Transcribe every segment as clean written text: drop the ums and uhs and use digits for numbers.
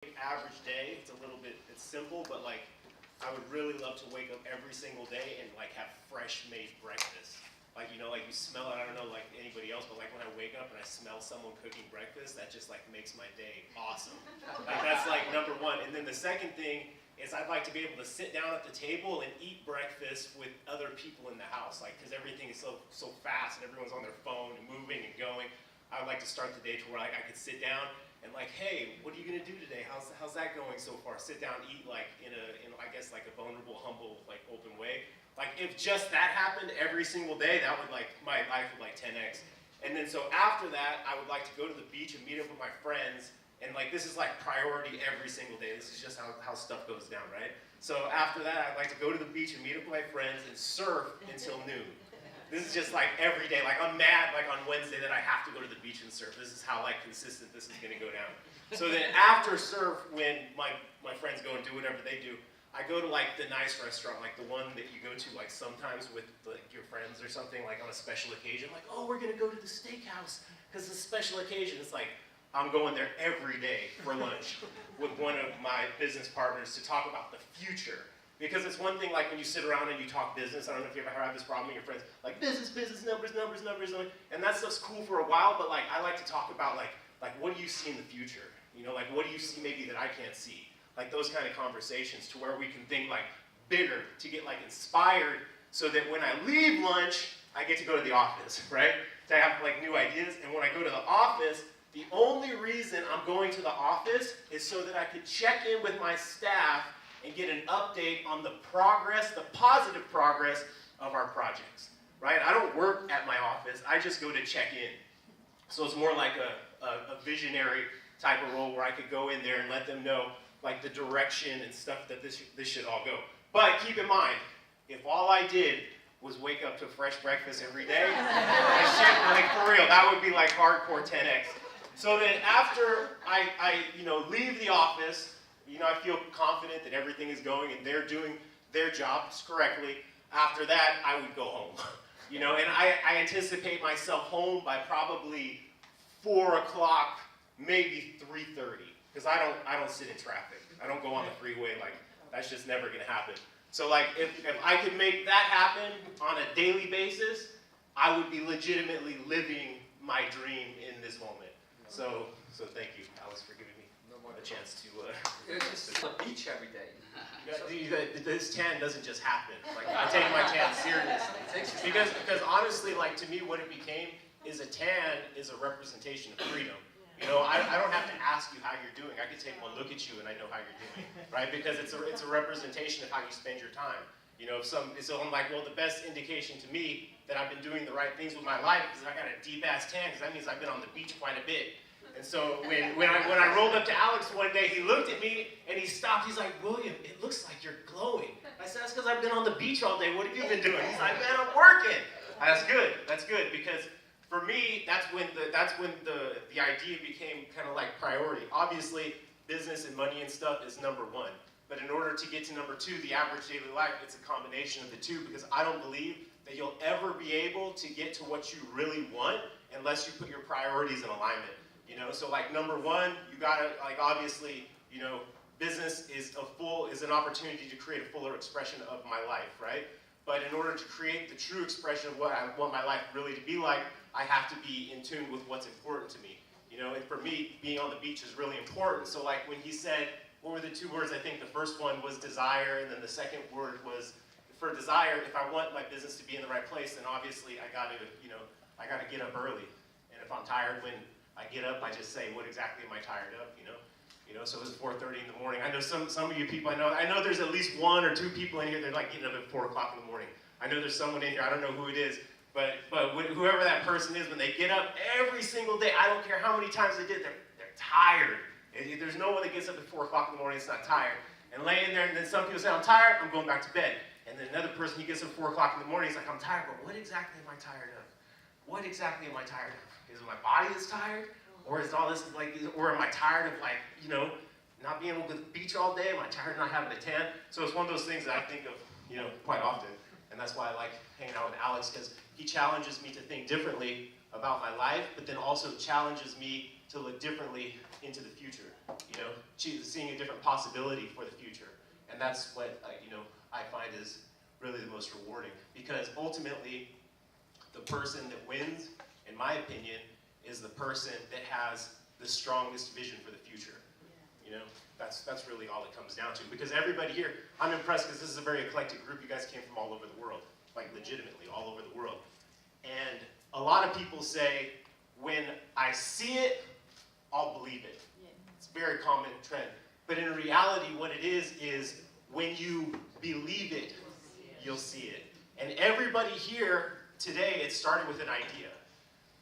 average day, it's simple, but like, I would really love to wake up every single day and like have fresh made breakfast. Like, like you smell it, I don't know like anybody else, but like when I wake up and I smell someone cooking breakfast, that just like makes my day awesome. Like that's like number one. And then the second thing is I'd like to be able to sit down at the table and eat breakfast with other people in the house, like, because everything is so fast and everyone's on their phone and moving and going. I would like to start the day to where like I could sit down and like, hey, what are you gonna do today? How's that going so far? Sit down, eat like in I guess like a vulnerable, humble, like open way. Like if just that happened every single day, that would like my life would like 10x. And then so after that, I would like to go to the beach and meet up with my friends. And like this is like priority every single day. This is just how stuff goes down, right? So after that, I'd like to go to the beach and meet up with my friends and surf until noon. This is just like every day. Like I'm mad like on Wednesday that I have to go to the beach and surf. This is how like consistent this is gonna go down. So then after surf, when my friends go and do whatever they do, I go to like the nice restaurant, like the one that you go to like sometimes with like your friends or something, like on a special occasion. Like, oh, we're gonna go to the steakhouse because it's a special occasion. It's like I'm going there every day for lunch with one of my business partners to talk about the future. Because it's one thing like when you sit around and you talk business, I don't know if you ever had this problem with your friends, like business, numbers, and that stuff's cool for a while, but like I like to talk about like what do you see in the future? Like what do you see maybe that I can't see? Like those kind of conversations to where we can think like bigger, to get like inspired so that when I leave lunch, I get to go to the office, right? To have like new ideas, and when I go to the office, the only reason I'm going to the office is so that I could check in with my staff and get an update on the progress, the positive progress of our projects, right? I don't work at my office, I just go to check in. So it's more like a visionary type of role where I could go in there and let them know like the direction and stuff that this should all go. But keep in mind, if all I did was wake up to fresh breakfast every day, that shit, like for real, that would be like hardcore 10x. So then after I leave the office, I feel confident that everything is going and they're doing their jobs correctly. After that, I would go home. And I anticipate myself home by probably 4 o'clock, maybe 3:30, because I don't sit in traffic. I don't go on the freeway, like that's just never gonna happen. So like if I could make that happen on a daily basis, I would be legitimately living my dream in this moment. So thank you, Alex, for giving me a chance to It's just on the beach every day. This tan doesn't just happen. Like I take my tan seriously. Because honestly, like to me what it became is a tan is a representation of freedom. I don't have to ask you how you're doing. I can take one look at you and I know how you're doing, right? Because it's a representation of how you spend your time. So I'm like, well, the best indication to me that I've been doing the right things with my life is I got a deep ass tan, because that means I've been on the beach quite a bit. And so when I rolled up to Alex one day, he looked at me and he stopped. He's like, William, it looks like you're glowing. I said, that's because I've been on the beach all day. What have you been doing? He's like, man, I'm working. That's good, because for me, that's when the idea became kind of like priority. Obviously, business and money and stuff is number one. But in order to get to number two, the average daily life, it's a combination of the two, because I don't believe that you'll ever be able to get to what you really want unless you put your priorities in alignment. So like number one, you gotta like obviously, business is an opportunity to create a fuller expression of my life, right? But in order to create the true expression of what I want my life really to be like, I have to be in tune with what's important to me. And for me, being on the beach is really important. So like when he said, what were the two words? I think the first one was desire, and then the second word was for desire. If I want my business to be in the right place, then obviously I gotta get up early. And if I'm tired when I get up, I just say, what exactly am I tired of, So it's 4:30 in the morning. I know some of you people, I know there's at least 1 or 2 people in here that are like getting up at 4 o'clock in the morning. I know there's someone in here, I don't know who it is, but whoever that person is, when they get up every single day, I don't care how many times they did, they're tired. There's no one that gets up at 4 o'clock in the morning that's not tired. And laying there, and then some people say, I'm tired, I'm going back to bed. And then another person, he gets up at 4 o'clock in the morning, he's like, I'm tired, but what exactly am I tired of? What exactly am I tired of? Is it my body that's tired? Or is all this or am I tired of not being able to beach all day? Am I tired of not having a tan? So it's one of those things that I think of, quite often. And that's why I like hanging out with Alex, because he challenges me to think differently about my life, but then also challenges me to look differently into the future, seeing a different possibility for the future. And that's what, I find is really the most rewarding, because ultimately, the person that wins, in my opinion, is the person that has the strongest vision for the future. That's really all it comes down to. Because everybody here, I'm impressed because this is a very eclectic group. You guys came from all over the world, like legitimately all over the world. And a lot of people say, when I see it, I'll believe it. It's a very common trend. But in reality, what it is when you believe it, you'll see it. And everybody here today, it started with an idea.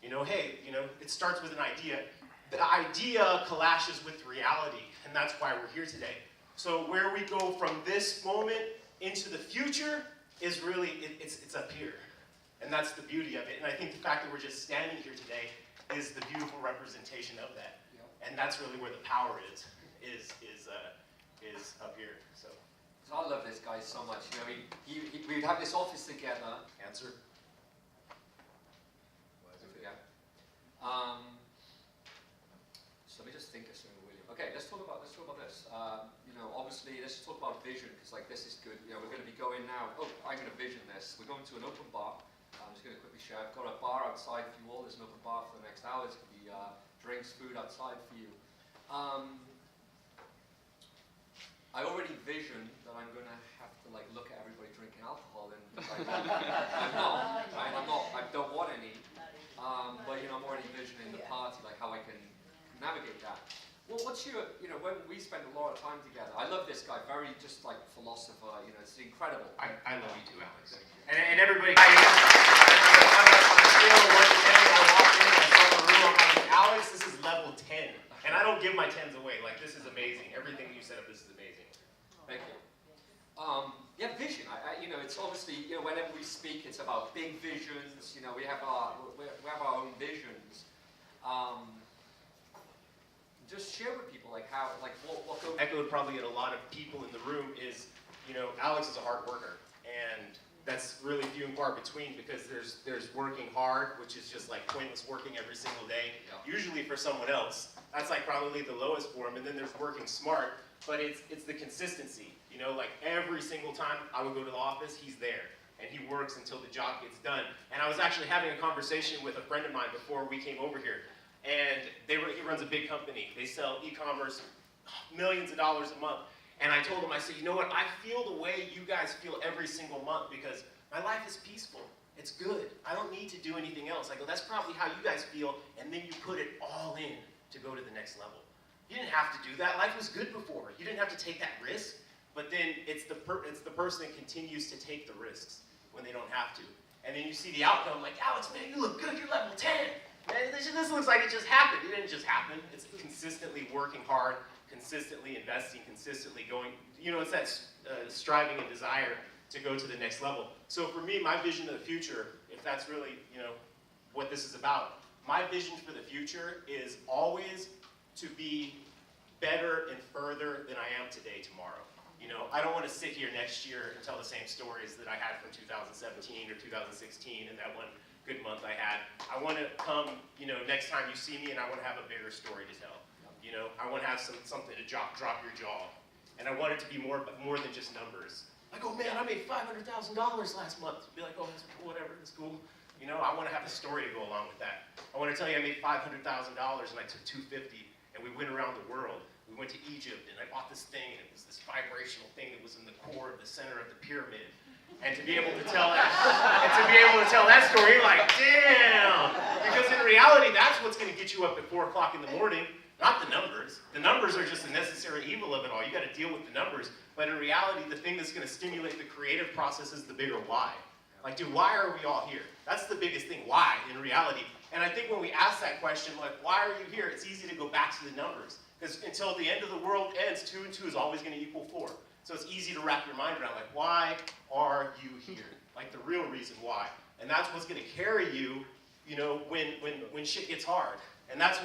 It starts with an idea. The idea clashes with reality, and that's why we're here today. So where we go from this moment into the future is really, it's up here. And that's the beauty of it. And I think the fact that we're just standing here today is the beautiful representation of that. Yep. And that's really where the power is up here. So I love this guy so much. We'd have this office together. Answer. So let me just think of something, William. Okay, let's talk about this. Obviously, let's talk about vision, because this is good. We're going to be going now. Oh, I'm going to vision this. We're going to an open bar. I'm just going to quickly share. I've got a bar outside for you all. There's an open bar for the next hour. There's going to be drinks, food outside for you. I already vision that I'm going to have to look at everybody drinking alcohol, and I'm not. Right? I don't want any. But I'm already visioning the party, how I can navigate that. Well, what's your, when we spend a lot of time together, I love this guy, very just philosopher, it's incredible. I love you too, Alex. And everybody, on a scale of 1 to 10, I walked in, I saw the room, I'm like, Alex, this is level 10. And I don't give my 10s away, this is amazing. Everything you set up, this is amazing. Thank you. Yeah, vision. It's obviously, whenever we speak, it's about big visions. We have our own visions. Just share with people what goes. Echoed probably at a lot of people in the room is, Alex is a hard worker, and that's really few and far between, because there's working hard, which is just pointless working every single day. Yeah. Usually for someone else, that's probably the lowest form, and then there's working smart. But it's the consistency, every single time I would go to the office, he's there, and he works until the job gets done. And I was actually having a conversation with a friend of mine before we came over here, and he runs a big company. They sell e-commerce, millions of dollars a month. And I told him, I said, you know what, I feel the way you guys feel every single month, because my life is peaceful. It's good. I don't need to do anything else. I go, that's probably how you guys feel, and then you put it all in to go to the next level. You didn't have to do that. Life was good before. You didn't have to take that risk. But then it's the person that continues to take the risks when they don't have to. And then you see the outcome, Alex, man, you look good. You're level 10. Man, this looks like it just happened. It didn't just happen. It's consistently working hard, consistently investing, consistently going. It's that striving and desire to go to the next level. So for me, my vision of the future, if that's really, what this is about, my vision for the future is always to be better and further than I am today tomorrow. I don't want to sit here next year and tell the same stories that I had from 2017 or 2016 and that one good month I had. I want to come, next time you see me, and I want to have a bigger story to tell. I want to have something to drop your jaw. And I want it to be more than just numbers. Man, I made $500,000 last month. Be like, oh, that's whatever, that's cool. I want to have a story to go along with that. I want to tell you I made $500,000 and I took $250,000. And we went around the world. We went to Egypt, and I bought this thing, and it was this vibrational thing that was in the core of the center of the pyramid. And to be able to tell that, story, you're like, damn! Because in reality, that's what's going to get you up at 4 o'clock in the morning, not the numbers. The numbers are just a necessary evil of it all. You got to deal with the numbers. But in reality, the thing that's going to stimulate the creative process is the bigger why. Dude, why are we all here? That's the biggest thing, why, in reality. And I think when we ask that question, why are you here? It's easy to go back to the numbers. Because until the end of the world ends, 2 and 2 is always going to equal 4. So it's easy to wrap your mind around, why are you here? The real reason why. And that's what's going to carry you, when shit gets hard. And that's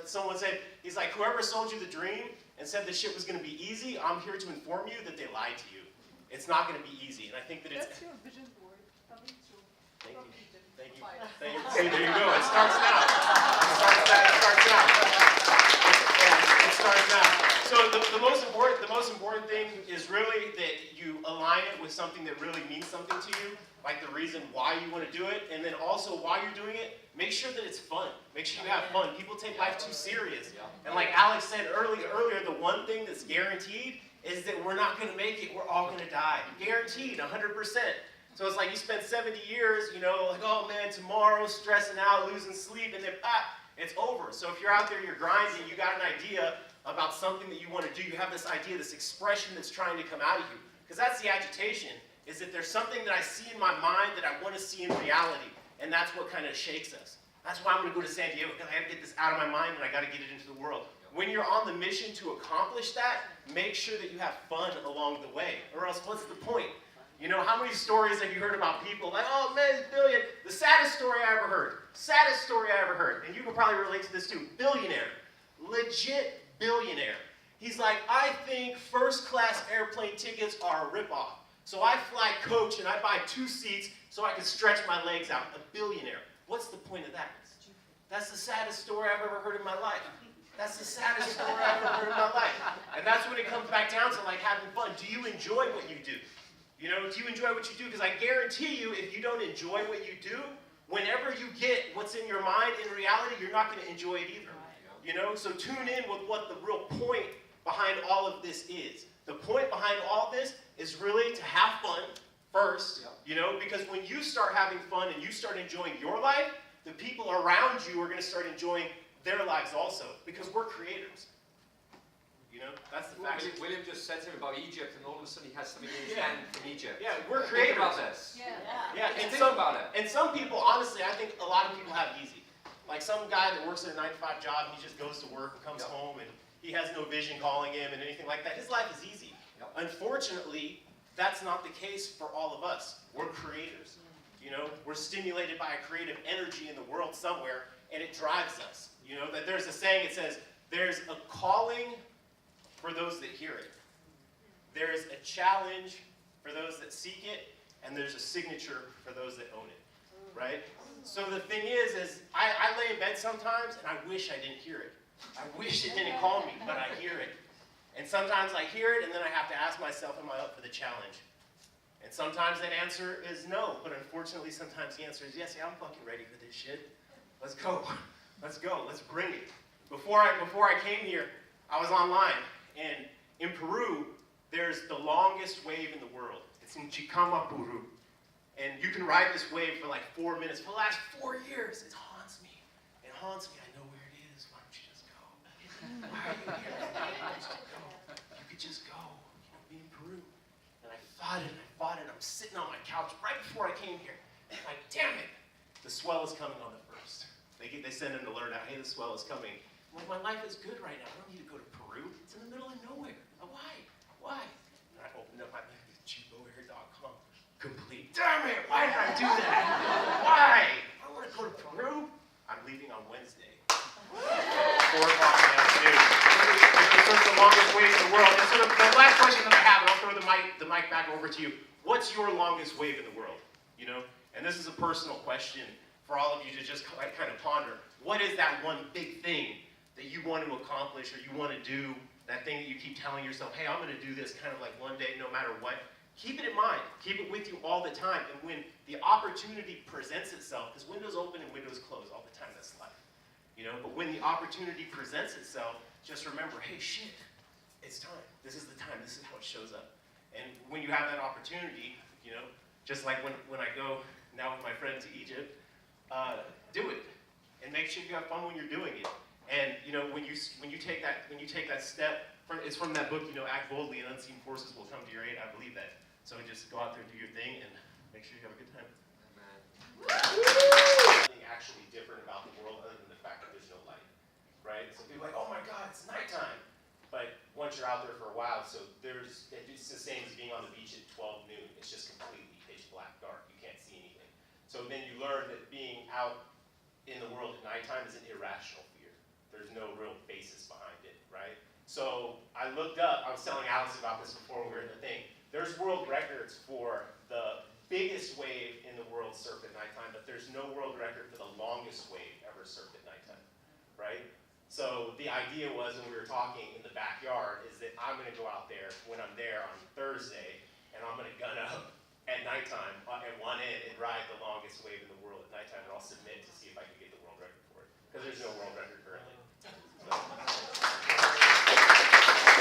someone said, he's like, whoever sold you the dream and said this shit was going to be easy, I'm here to inform you that they lied to you. It's not going to be easy. And I think that it's... That's your vision board. Coming true. Thank you. Thank you. Thank you. See, there you go. It starts now. It starts now. starts now. So the most important thing is really that you align it with something that really means something to you, like the reason why you want to do it, and then also while you're doing it, make sure that it's fun. Make sure you have fun. People take life too serious. And like Alex said earlier, the one thing that's guaranteed is that we're not going to make it. We're all going to die. Guaranteed, 100%. So it's like you spent 70 years, you know, like, oh man, tomorrow, stressing out, losing sleep, and then it's over. So if you're out there, you're grinding, you got an idea about something that you want to do, you have this idea, this expression that's trying to come out of you. Because that's the agitation, is that there's something that I see in my mind that I want to see in reality. And that's what kind of shakes us. That's why I'm going to go to San Diego, because I got to get this out of my mind and I got to get it into the world. When you're on the mission to accomplish that, make sure that you have fun along the way. Or else what's the point? You know, how many stories have you heard about people like, oh man, billion, the saddest story I ever heard. Saddest story I ever heard. And you can probably relate to this too. Billionaire. Legit billionaire. He's like, I think first class airplane tickets are a ripoff. So I fly coach and I buy 2 seats so I can stretch my legs out. A billionaire. What's the point of that? That's the saddest story I've ever heard in my life. That's the saddest story I've ever heard in my life. And that's when it comes back down to like having fun. Do you enjoy what you do? You know, do you enjoy what you do? Because I guarantee you, if you don't enjoy what you do, whenever you get what's in your mind in reality, you're not going to enjoy it either. You know, so tune in with what the real point behind all of this is. The point behind all this is really to have fun first, you know, because when you start having fun and you start enjoying your life, the people around you are going to start enjoying their lives also, because we're creators. You know, that's the fact. William just said something about Egypt, and all of a sudden he has something in his hand from Egypt. Yeah, we're creators. Think about this. Yeah, and think about it. And some people, honestly, I think a lot of people have easy. Like some guy that works at a 9-to-5 job, and he just goes to work and comes home, and he has no vision calling him and anything like that. His life is easy. Unfortunately, that's not the case for all of us. We're creators. You know, we're stimulated by a creative energy in the world somewhere, and it drives us. You know, that there's a saying, it says, there's a calling for those that hear it. There is a challenge for those that seek it, and there's a signature for those that own it, right? So the thing is I lay in bed sometimes, and I wish I didn't hear it. I wish it didn't call me, but I hear it. And sometimes I hear it, and then I have to ask myself, am I up for the challenge? And sometimes that answer is no, but unfortunately sometimes the answer is yes, yeah, I'm fucking ready for this shit. Let's go. Let's go. Let's bring it. Before I came here, I was online, and in Peru, there's the longest wave in the world. It's in Chicama, Peru. And you can ride this wave for like 4 minutes. For the last 4 years, it haunts me. It haunts me. I know where it is. Why don't you just go? Why are you here? You could just go. You know, be in Peru. And I fought it, and I fought it. I'm sitting on my couch right before I came here. And I'm like, damn it. The swell is coming on the 1st. They send an alert out, hey, the swell is coming. I'm like, my life is good right now. I don't need to go to Peru. It's in the middle of nowhere. Why? And I opened up my cheapoair.com. Complete. Damn it! Why did I do that? Why? I want to go to Peru. I'm leaving on Wednesday. 4 o'clock in the afternoon. It's the longest wave in the world. And so the last question that I have, and I'll throw the mic back over to you. What's your longest wave in the world? You know? And this is a personal question for all of you to just kind of ponder. What is that one big thing that you want to accomplish or you want to do? That thing that you keep telling yourself, hey, I'm going to do this kind of like one day no matter what. Keep it in mind. Keep it with you all the time. And when the opportunity presents itself, because windows open and windows close all the time, that's life. You know, but when the opportunity presents itself, just remember, hey, shit, it's time. This is the time. This is how it shows up. And when you have that opportunity, you know, just like when I go now with my friend to Egypt, do it. And make sure you have fun when you're doing it. And you know, when you take that step, it's from that book, you know, Act Boldly and Unseen Forces Will Come to Your Aid. I believe that. So just go out there and do your thing and make sure you have a good time. Something actually different about the world other than the fact that there's no light, right? So people are like, oh my God, it's nighttime. But once you're out there for a while, so it's the same as being on the beach at 12 noon. It's just completely pitch black, dark. You can't see anything. So then you learn that being out in the world at nighttime is an irrational fear. There's no real basis behind it, right? So I looked up, I was telling Alex about this before we were in the thing. There's world records for the biggest wave in the world surfed at nighttime, but there's no world record for the longest wave ever surfed at nighttime, right? So the idea was when we were talking in the backyard is that I'm going to go out there when I'm there on Thursday, and I'm going to gun up at nighttime at one end and ride the longest wave in the world at nighttime, and I'll submit to see if I can get the world record for it. Because there's no world record